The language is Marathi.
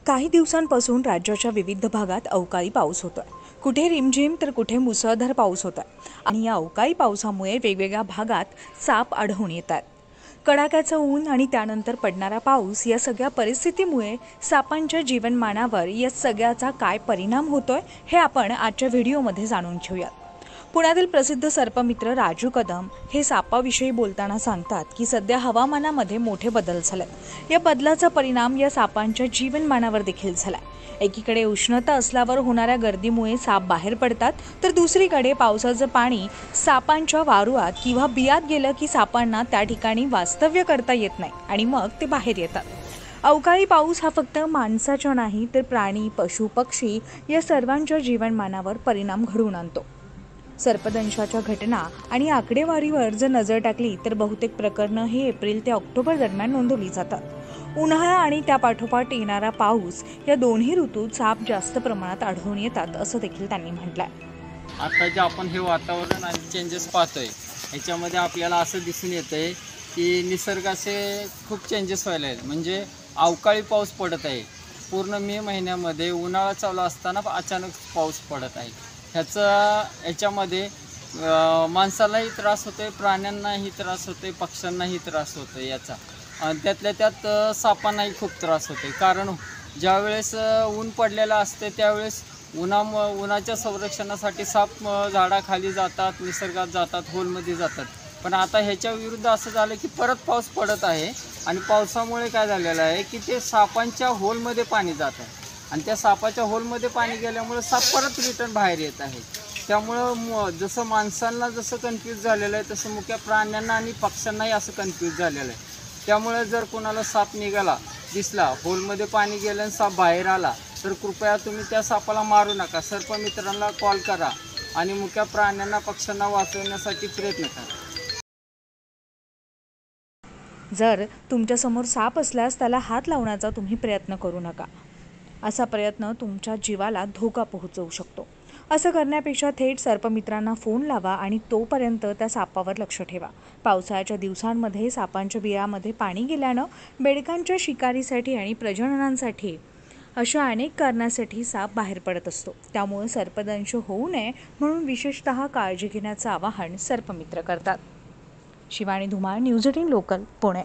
काही दिवसांपासून राज्याच्या विविध भागात अवकाळी पाऊस होतोय। कुठे रिमझिम तर कुठे मुसळधार पाऊस होतोय आणि या अवकाळी पावसामुळे वेगवेगळ्या भागात साप आढळून येतात। कडाक्याचं ऊन आणि त्यानंतर पडणारा पाऊस या सगळ्या परिस्थितीमुळे सापांच्या जीवनमानावर या सगळ्याचा काय परिणाम होतोय हे आपण आजच्या व्हिडिओमध्ये जाणून घेऊयात। पुण्यातील प्रसिद्ध सर्पमित्र राजू कदम हे सापाविषयी बोलताना सांगतात की सध्या हवामानामध्ये मोठे बदल झालेत। या बदलाचा परिणाम या सापांच्या जीवनमानावर देखील झालाय। एकीकडे उष्णता असल्यावर होणाऱ्या गर्दीमुळे साप बाहेर पडतात, तर दुसरीकडे पावसाचं पाणी सापांच्या वारुळात किंवा बियात गेलं की सापांना त्या ठिकाणी वास्तव्य करता येत नाही आणि मग ते बाहेर येतात। अवकाळी पाऊस हा फक्त माणसाच्या नाही तर प्राणी, पशु, पक्षी या सर्वांच्या जीवनमानावर परिणाम घडवून आणतो। सर्पदंशाच्या घटना आणि आकडेवारीवर जर नजर टाकली तर बहुतेक प्रकरणं ही एप्रिल ते ऑक्टोबर दरम्यान नोंदवली जातात। उन्हाळा आणि त्यापाठोपाठ येणारा पाऊस या दोन्ही ऋतूत साप जास्त प्रमाणात आढळून येतात असं देखील त्यांनी म्हटलंय। आता जे आपण हे वातावरण आणि चेंजेस पाहतोय याच्यामध्ये आपल्याला असं दिसून येतंय की निसर्गाचे खूप चेंजेस व्हायला आहेत। म्हणजे अवकाळी पाऊस पडत आहे, पूर्ण मे महिन्यामध्ये उन्हाळा चालू असताना अचानक पाऊस पडत आहे। याच्यामध्ये माणसालाही त्रास होतोय, प्राण्यांनाही त्रास होतोय, पक्ष्यांनाही त्रास होतोय याचा, आणि त्यातल्या त्यात सापांनाही खूप त्रास होतोय। कारण ज्यावेळेस ऊन पडलेलं असते त्यावेळेस उन्हाच्या संरक्षणासाठी साप झाडाखाली जातात, निसर्गात जातात, होलमध्ये जातात। पण आता ह्याच्या विरुद्ध असं झालं की परत पाऊस पडत आहे आणि पावसामुळे काय झालेलं आहे की ते सापांच्या होलमध्ये पाणी जात आहे आणि त्या सापाच्या होलमध्ये पाणी गेल्यामुळे साप परत रिटर्न बाहेर येत आहे। त्यामुळं जसं माणसांना जसं कन्फ्यूज झालेलं आहे तसं मुख्य प्राण्यांना आणि पक्ष्यांनाही असं कन्फ्यूज झालेलं आहे। त्यामुळे जर कोणाला साप दिसला, होलमध्ये पाणी गेलं आणि साप बाहेर आला तर कृपया तुम्ही त्या सापाला मारू नका, सर्पमित्रांना कॉल करा आणि मुख्य प्राण्यांना, पक्ष्यांना वाचवण्यासाठी प्रयत्न करा। जर तुमच्यासमोर साप असल्यास त्याला हात लावण्याचा तुम्ही प्रयत्न करू नका। असा प्रयत्न तुमच्या जीवाला धोका पोहोचवू शकतो। असं करण्यापेक्षा थेट सर्पमित्रांना फोन लावा आणि तोपर्यंत त्या सापावर लक्ष ठेवा। पावसाळ्याच्या दिवसांमध्ये सापांच्या बिळामध्ये पाणी गेल्यानं बेडकांच्या शिकारीसाठी आणि प्रजननासाठी अशा अनेक कारणासाठी साप बाहेर पडत असतो। त्यामुळे सर्पदंश होऊ नये म्हणून विशेषतः काळजी घेण्याचं आवाहन सर्पमित्र करतात। Shivani Dhumal, news 18 local, Pune.